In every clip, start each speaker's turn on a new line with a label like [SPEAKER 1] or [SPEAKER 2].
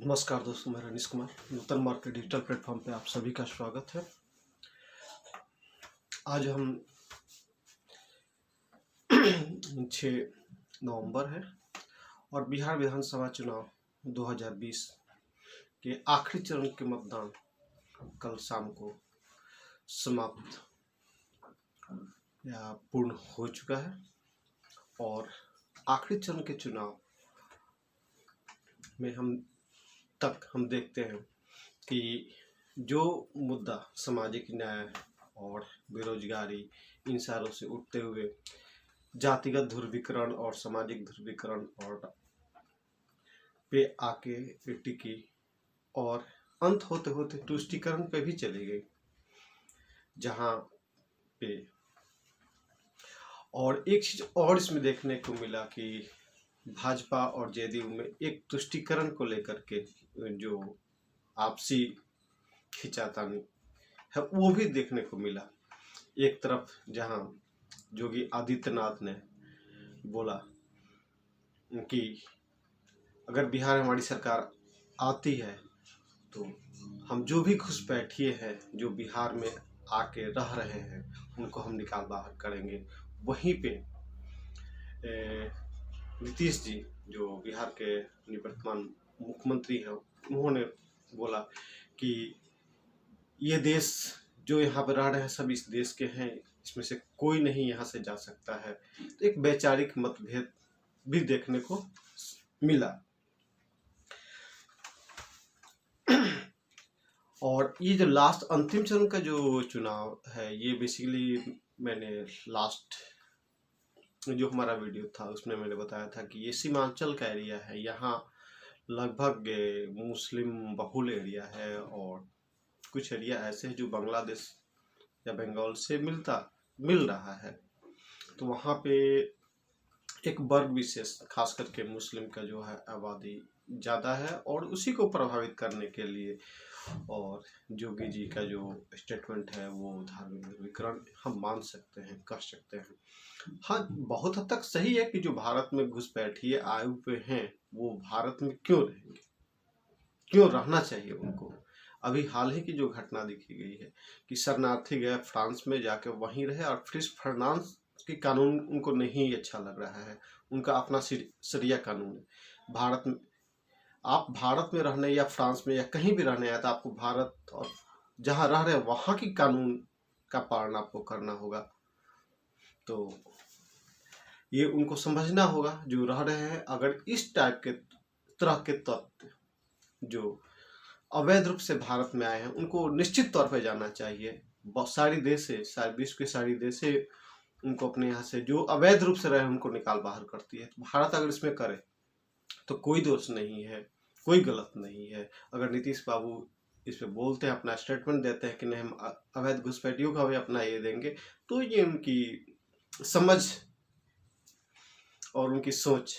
[SPEAKER 1] नमस्कार दोस्तों, मैं रनीश कुमार नूतन मार्केट डिजिटल प्लेटफॉर्म पे आप सभी का स्वागत है। आज हम 6 नवंबर है और बिहार विधानसभा चुनाव 2020 के आखिरी चरण के मतदान कल शाम को समाप्त या पूर्ण हो चुका है और आखिरी चरण के चुनाव में हम देखते हैं कि जो मुद्दा सामाजिक न्याय और बेरोजगारी इन सारों से उठते हुए जातिगत ध्रुवीकरण और सामाजिक ध्रुवीकरण और पे आके टिकी और अंत होते होते तुष्टीकरण पे भी चली गई, जहां पे और एक चीज और इसमें देखने को मिला कि भाजपा और जेडीयू में एक तुष्टीकरण को लेकर के जो आपसी खिंचातानी है वो भी देखने को मिला। एक तरफ जहां योगी आदित्यनाथ ने बोला कि अगर बिहार में हमारी सरकार आती है तो हम जो भी घुसपैठिए हैं जो बिहार में आके रह रहे हैं उनको हम निकाल बाहर करेंगे। वहीं पे नीतीश जी जो बिहार के निवर्तमान मुख्यमंत्री हैं उन्होंने बोला कि ये देश जो यहाँ पर रह रहे हैं सब इस देश के हैं, इसमें से कोई नहीं यहाँ से जा सकता है। तो एक वैचारिक मतभेद भी देखने को मिला। और ये जो लास्ट अंतिम चरण का जो चुनाव है ये बेसिकली मैंने लास्ट जो हमारा वीडियो था उसमें मैंने बताया था कि ये सीमांचल का एरिया है, यहाँ लगभग मुस्लिम बहुल एरिया है और कुछ एरिया ऐसे है जो बांग्लादेश या बंगाल से मिल रहा है। तो वहाँ पे एक वर्ग विशेष खास करके मुस्लिम का जो है आबादी ज़्यादा है और उसी को प्रभावित करने के लिए और योगी जी का जो स्टेटमेंट है वो धार्मिक ध्रुवीकरण हम मान सकते हैं, कह सकते हैं। हाँ, बहुत हद तक सही है कि जो भारत में घुसपैठिए आयु पे हैं वो भारत में क्यों रहेंगे, क्यों रहना चाहिए उनको। अभी हाल ही की जो घटना देखी गई है कि शरणार्थी गए फ्रांस में जाके वहीं रहे और फिर फ्रांस की कानून उनको नहीं अच्छा लग रहा है, उनका अपना शरिया कानून है। आप भारत में रहने या फ्रांस में या कहीं भी रहने आए तो आपको भारत और जहाँ रह रहे हैं वहाँ की कानून का पालन आपको करना होगा। तो ये उनको समझना होगा जो रह रहे हैं। अगर इस टाइप के तरह के तत्व जो अवैध रूप से भारत में आए हैं उनको निश्चित तौर पर जाना चाहिए। सारी देश से विश्व के सारी देश से उनको अपने यहाँ से जो अवैध रूप से रहे उनको निकाल बाहर करती है। तो भारत अगर इसमें करे तो कोई दोष नहीं है, कोई गलत नहीं है। अगर नीतीश बाबू इस पे बोलते हैं, अपना स्टेटमेंट देते हैं कि नहीं हम अवैध घुसपैठियों का भी अपना ये देंगे, तो ये उनकी समझ और उनकी सोच।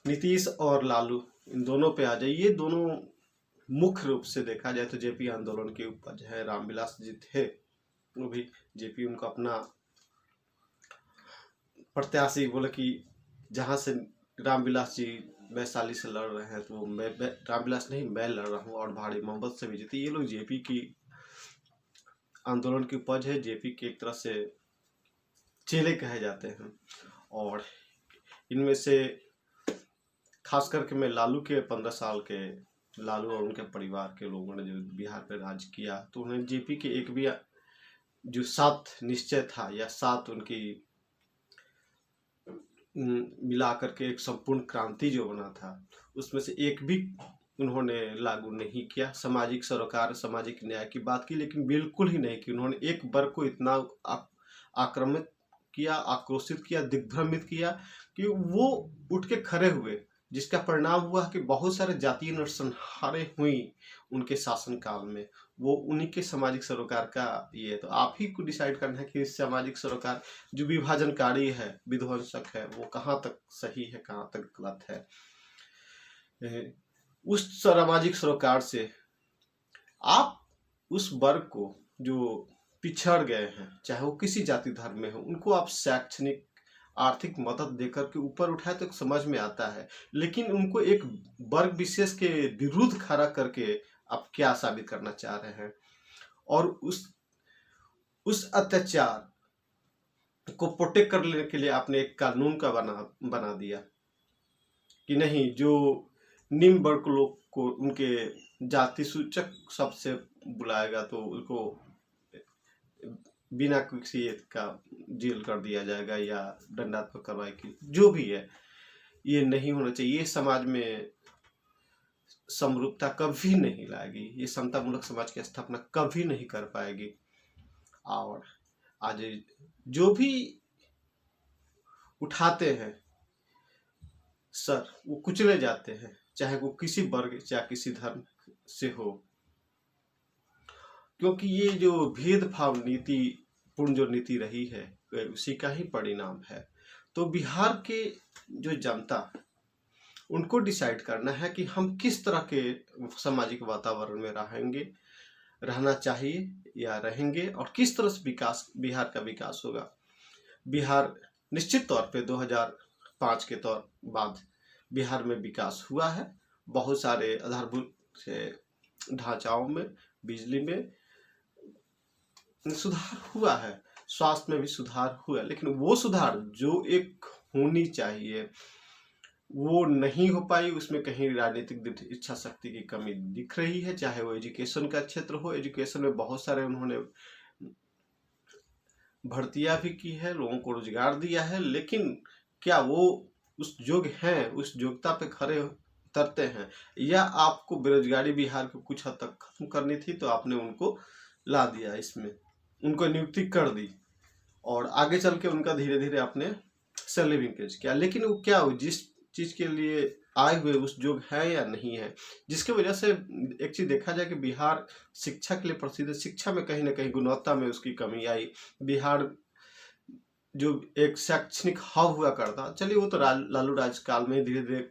[SPEAKER 1] नीतीश और लालू इन दोनों पे आ जाए। ये दोनों मुख्य रूप से देखा जाए तो जेपी आंदोलन के उपज है। रामविलास जी थे, वो भी जेपी उनको अपना प्रत्याशी बोले कि जहाँ से रामविलास जी वैशाली से लड़ रहे हैं तो वो रामविलास नहीं मैं लड़ रहा हूँ और भारी मोहब्बत से भी जीते। ये लोग जेपी की आंदोलन की उपज है, जेपी के एक तरह से चेले कहे जाते हैं। और इनमें से खास करके मैं लालू के 15 साल के लालू और उनके परिवार के लोगों ने जो बिहार पे राज किया तो उन्हें जेपी के एक भी जो 7 निश्चय था या 7 उनकी मिला करके एक संपूर्ण क्रांति जो बना था उसमें से एक भी उन्होंने लागू नहीं किया। सामाजिक सरोकार सामाजिक न्याय की बात की लेकिन बिल्कुल ही नहीं की। उन्होंने एक वर्ग को इतना आक्रामित किया, आक्रोशित किया, दिग्भ्रमित किया कि वो उठ के खड़े हुए, जिसका परिणाम हुआ कि बहुत सारे जातीय नरसंहारें हुई उनके शासनकाल में। वो उन्हीं के सामाजिक सरोकार का ये है। तो आप ही को डिसाइड करना है कि सामाजिक सरोकार जो विभाजनकारी है, विध्वंसक है, वो कहाँ तक सही है, कहाँ तक गलत है। उस सामाजिक सरोकार से आप उस वर्ग को जो पिछड़ गए हैं, चाहे वो किसी जाति धर्म में हो, उनको आप शैक्षणिक आर्थिक मदद देकर के ऊपर उठाए तो समझ में आता है, लेकिन उनको एक वर्ग विशेष के विरुद्ध खड़ा करके आप क्या साबित करना चाह रहे हैं? और उस अत्याचार को प्रोटेक्ट करने के लिए आपने एक कानून का बना दिया कि नहीं, जो निम्न वर्ग लोग को उनके जाति सूचक शब्द से बुलाएगा तो उनको बिना किसी का जेल कर दिया जाएगा या दंडात्मक कार्रवाई की, जो भी है। ये नहीं होना चाहिए। ये समाज में समरूपता कभी नहीं लाएगी, ये समतामूलक समाज की स्थापना कभी नहीं कर पाएगी। और आज जो भी उठाते हैं सर, वो कुचले जाते हैं, चाहे वो किसी वर्ग चाहे किसी धर्म से हो, क्योंकि ये जो भेदभाव नीति पूर्ण जो नीति रही है उसी का ही परिणाम है। तो बिहार के जो जनता, उनको डिसाइड करना है कि हम किस तरह के सामाजिक वातावरण में रहना चाहिए या रहेंगे, और किस तरह से बिहार का विकास होगा। बिहार निश्चित तौर पे 2005 के बाद बिहार में विकास हुआ है। बहुत सारे आधारभूत ढांचाओं में, बिजली में सुधार हुआ है, स्वास्थ्य में भी सुधार हुआ है, लेकिन वो सुधार जो एक होनी चाहिए वो नहीं हो पाई। उसमें कहीं राजनीतिक इच्छा शक्ति की कमी दिख रही है, चाहे वो एजुकेशन का क्षेत्र हो। एजुकेशन में बहुत सारे उन्होंने भर्तियां भी की है, लोगों को रोजगार दिया है, लेकिन क्या वो उस योग्य हैं, उस योग्यता पे खरे उतरते हैं? या आपको बेरोजगारी बिहार को कुछ हद तक खत्म करनी थी तो आपने उनको ला दिया, इसमें उनको नियुक्ति कर दी और आगे चल के उनका धीरे धीरे आपने सैलरी इंक्रीज किया, लेकिन वो क्या हो, जिस चीज के लिए आए हुए उस योग्य है या नहीं है। जिसकी वजह से एक चीज देखा जाए कि बिहार शिक्षा के लिए प्रसिद्ध है, शिक्षा में कहीं ना कहीं गुणवत्ता में उसकी कमी आई। बिहार जो एक शैक्षणिक हब हुआ करता, चलिए वो तो लालू राज काल में धीरे धीरे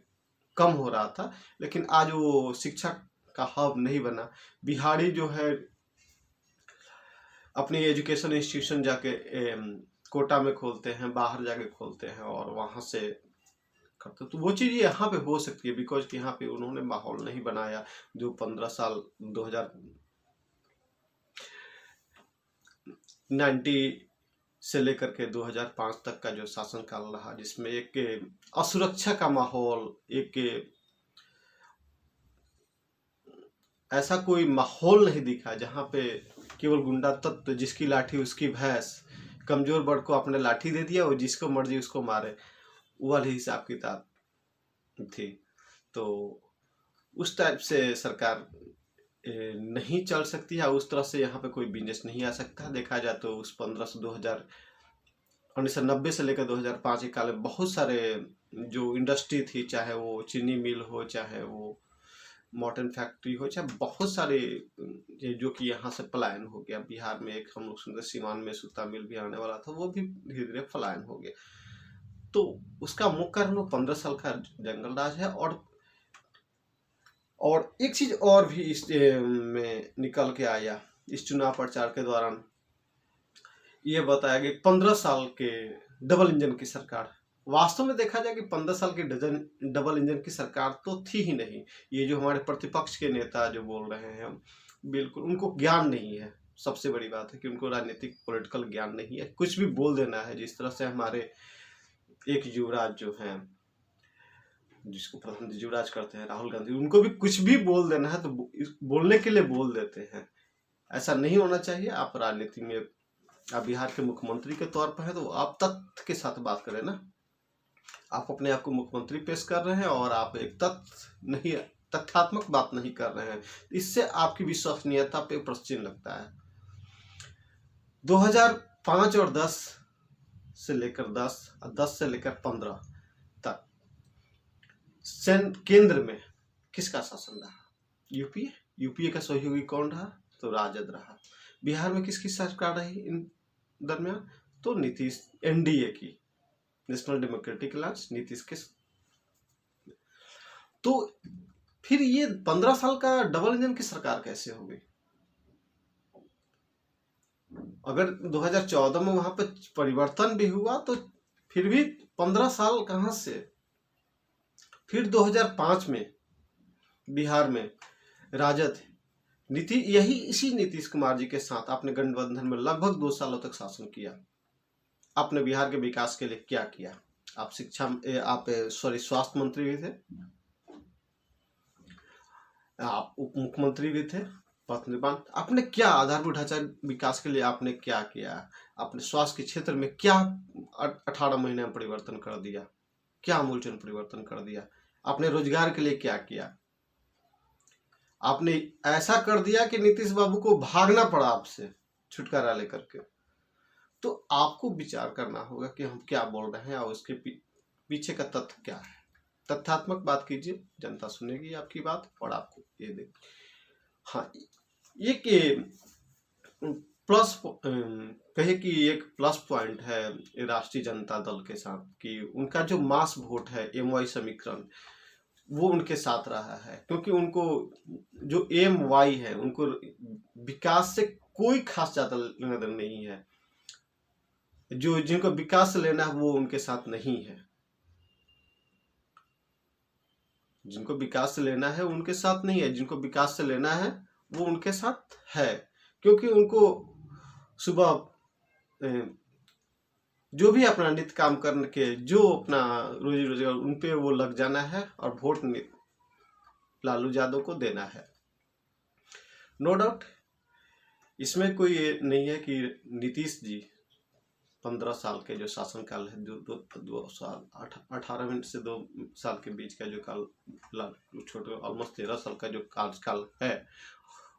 [SPEAKER 1] कम हो रहा था, लेकिन आज वो शिक्षा का हब नहीं बना। बिहारी जो है अपनी एजुकेशन इंस्टीट्यूशन जाके कोटा में खोलते हैं, बाहर जाके खोलते हैं और वहां से करते, तो वो चीज यहाँ पे हो सकती है, बिकॉज कि यहाँ पे उन्होंने माहौल नहीं बनाया। जो 15 साल 2090 से लेकर के 2005 तक का जो शासनकाल रहा, जिसमें एक असुरक्षा का माहौल, एक ऐसा कोई माहौल नहीं दिखा जहाँ पे केवल गुंडा तत्व, जिसकी लाठी उसकी भैंस, कमजोर वर्ग को आपने लाठी दे दिया और जिसको मर्जी उसको मारे, वो वाली हिसाब किताब थी। तो उस टाइप से सरकार नहीं चल सकती है, उस तरह से यहाँ पे कोई बिजनेस नहीं आ सकता। देखा जाए तो उस 1990 से लेकर 2005 के काल में बहुत सारे जो इंडस्ट्री थी, चाहे वो चीनी मिल हो, चाहे वो मॉटन फैक्ट्री हो, चाहे बहुत सारे जो कि यहाँ से पलायन हो गया। बिहार में एक हम लोग सुनते सीवान में सूता मिल भी आने वाला था, वो भी धीरे धीरे पलायन हो गया। तो उसका मुख्य कारण 15 साल का जंगल राज है। और एक चीज और भी इस में निकल के आया इस चुनाव प्रचार के दौरान, ये बताया कि 15 साल के डबल इंजन की सरकार। वास्तव में देखा जाए कि 15 साल की डबल इंजन की सरकार तो थी ही नहीं। ये जो हमारे प्रतिपक्ष के नेता जो बोल रहे हैं, बिल्कुल उनको ज्ञान नहीं है। सबसे बड़ी बात है कि उनको राजनीतिक पॉलिटिकल ज्ञान नहीं है, कुछ भी बोल देना है। जिस तरह से हमारे एक युवराज जो हैं, जिसको प्रधानमंत्री युवराज करते हैं, राहुल गांधी, उनको भी कुछ भी बोल देना है तो बोलने के लिए बोल देते हैं। ऐसा नहीं होना चाहिए। आप राजनीति में, आप बिहार के मुख्यमंत्री के तौर पर है तो आप तथ्य के साथ बात करें ना। आप अपने आप को मुख्यमंत्री पेश कर रहे हैं और आप एक तथ्यात्मक बात नहीं कर रहे हैं, इससे आपकी विश्वसनीयता पे प्रश्न लगता है। 2005 और 10 से लेकर 10 से लेकर 15 तक केंद्र में किसका शासन रहा? यूपीए का सहयोगी कौन रहा? तो राजद रहा। बिहार में किसकी सरकार रही इन दरमियान? तो नीतीश, एनडीए की, नेशनल डेमोक्रेटिक अलायंस, नीतीश के। तो फिर ये 15 साल का डबल इंजन की सरकार कैसे हो गई? अगर 2014 में वहां पर परिवर्तन भी हुआ तो फिर भी 15 साल कहाँ से। फिर 2005 में बिहार में राजद इसी नीतीश कुमार जी के साथ आपने गठबंधन में लगभग 2 सालों तक शासन किया। आपने बिहार के विकास के लिए क्या किया? आप स्वास्थ्य मंत्री भी थे, आप उप मुख्यमंत्री भी थे, पथ निर्माण। आपने क्या आधारभूत ढांचा विकास के लिए आपने क्या किया? आपने स्वास्थ्य के क्षेत्र में क्या 18 महीने में परिवर्तन कर दिया? क्या आमूलचूल परिवर्तन कर दिया? आपने रोजगार के लिए क्या किया? आपने ऐसा कर दिया कि नीतीश बाबू को भागना पड़ा आपसे छुटकारा लेकर के। तो आपको विचार करना होगा कि हम क्या बोल रहे हैं और उसके पीछे का तथ्य क्या है। तथ्यात्मक बात कीजिए, जनता सुनेगी आपकी बात और आपको ये देख। हाँ, एक प्लस कहे कि एक प्लस पॉइंट है राष्ट्रीय जनता दल के साथ कि उनका जो मास वोट है MY समीकरण वो उनके साथ रहा है, क्योंकि उनको जो MY है उनको विकास से कोई खास ज्यादा लेना देना नहीं है। जो जिनको विकास से लेना है वो उनके साथ नहीं है, जिनको विकास से लेना है उनके साथ नहीं है, जिनको विकास से लेना है वो उनके साथ है। क्योंकि उनको सुबह जो भी अपना नित्य काम करने के जो अपना रोजी रोजगार उन पे वो लग जाना है और वोट लालू यादव को देना है। नो डाउट इसमें कोई ये नहीं है कि नीतीश जी 15 साल के जो शासनकाल है, 2 साल 18 मिनट से 2 साल के बीच का जो काल छोटे ऑलमोस्ट 13 साल का जो कार्यकाल है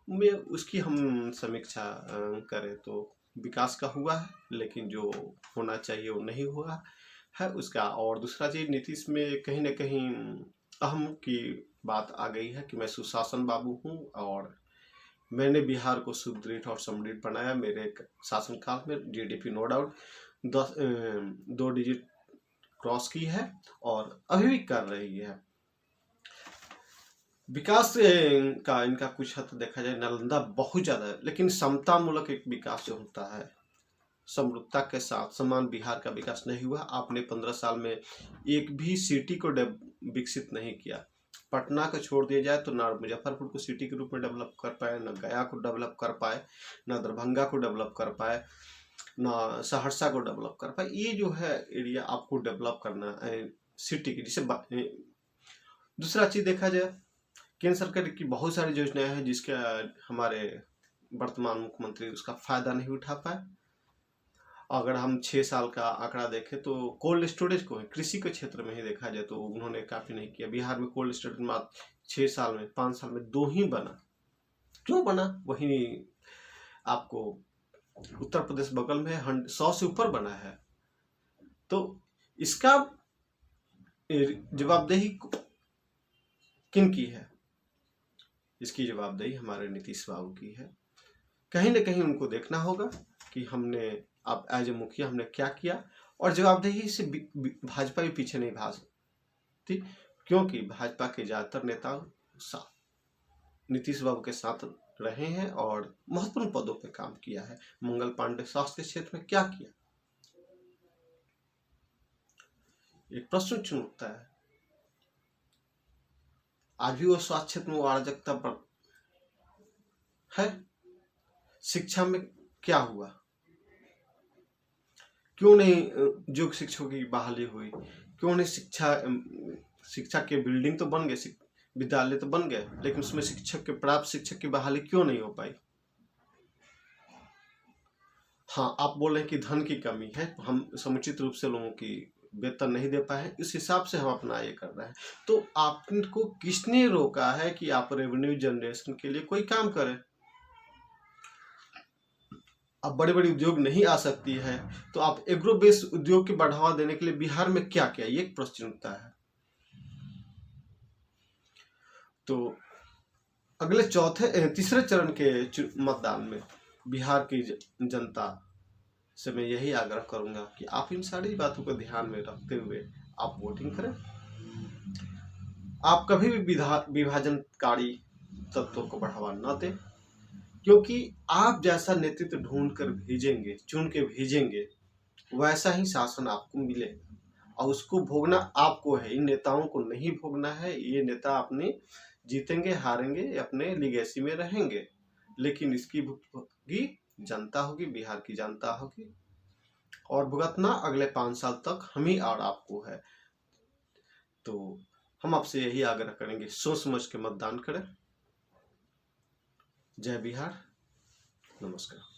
[SPEAKER 1] में उसकी हम समीक्षा करें तो विकास का हुआ है, लेकिन जो होना चाहिए वो नहीं हुआ है उसका। और दूसरा चीज नीतीश में कहीं ना कहीं अहम की बात आ गई है कि मैं सुशासन बाबू हूँ और मैंने बिहार को सुदृढ़ और समृद्ध बनाया। मेरे शासनकाल में GDP no doubt 2 digit cross की है और अभी भी कर रही है। विकास का इनका कुछ हद देखा जाए नालंदा बहुत ज्यादा है, लेकिन समता मूलक एक विकास जो होता है समरूपता के साथ समान बिहार का विकास नहीं हुआ। आपने 15 साल में एक भी सिटी को विकसित नहीं किया। पटना को छोड़ दिया जाए तो ना मुजफ्फरपुर को सिटी के रूप में डेवलप कर पाए, न गया को डेवलप कर पाए, न दरभंगा को डेवलप कर पाए, न सहरसा को डेवलप कर पाए। ये जो है एरिया आपको डेवलप करना है सिटी की। जिसे दूसरा चीज देखा जाए केंद्र सरकार की बहुत सारी योजनाएं हैं जिसके हमारे वर्तमान मुख्यमंत्री उसका फायदा नहीं उठा पाए। अगर हम 6 साल का आंकड़ा देखें तो कोल्ड स्टोरेज को कृषि के क्षेत्र में ही देखा जाए तो उन्होंने काफी नहीं किया। बिहार में कोल्ड स्टोरेज मात्र 6 साल में 5 साल में 2 ही बना। क्यों बना? वही आपको उत्तर प्रदेश बगल में 100 से ऊपर बना है। तो इसका जवाबदेही किन की है? इसकी जवाबदेही हमारे नीतीश बाबू की है। कहीं ना कहीं उनको देखना होगा कि हमने अब एज ए मुखिया हमने क्या किया, और जवाबदेही से भाजपा भी पीछे नहीं भाग सकती, क्योंकि भाजपा के ज्यादातर नेता नीतीश बाबू के साथ रहे हैं और महत्वपूर्ण पदों पे काम किया है। मंगल पांडे स्वास्थ्य के क्षेत्र में क्या किया? एक प्रश्न चिन्ह उठता है। आज भी वो स्वास्थ्य क्षेत्र में अराजकता पर है। शिक्षा में क्या हुआ? क्यों नहीं योग शिक्षकों की बहाली हुई? क्यों नहीं शिक्षा के बिल्डिंग तो बन गए, विद्यालय तो बन गए, लेकिन उसमें प्राप्त शिक्षक की बहाली क्यों नहीं हो पाई? हाँ, आप बोल रहे हैं कि धन की कमी है, हम समुचित रूप से लोगों की वेतन नहीं दे पाए, इस हिसाब से हम अपना ये कर रहे हैं। तो आपको किसने रोका है कि आप रेवेन्यू जनरेशन के लिए कोई काम करें? अब बड़े बड़े उद्योग नहीं आ सकती है तो आप एग्रो बेस्ड उद्योग की बढ़ावा देने के लिए बिहार में क्या किया, ये एक प्रश्न उठता है। तो अगले तीसरे चरण के मतदान में बिहार की जनता से मैं यही आग्रह करूंगा कि आप इन सारी बातों को ध्यान में रखते हुए आप वोटिंग करें। आप कभी भी विभाजनकारी तत्वों को बढ़ावा न दें, क्योंकि आप जैसा नेतृत्व ढूंढ कर भेजेंगे, चुन के भेजेंगे, वैसा ही शासन आपको मिले, और उसको भोगना आपको है। इन नेताओं को नहीं भोगना है। ये नेता अपने जीतेंगे हारेंगे अपने लिगेसी में रहेंगे, लेकिन इसकी भुगतान जनता होगी, बिहार की जनता होगी, और भुगतना अगले 5 साल तक हम ही और आपको है। तो हम आपसे यही आग्रह करेंगे, सोच समझ के मतदान करें। जय बिहार, नमस्कार।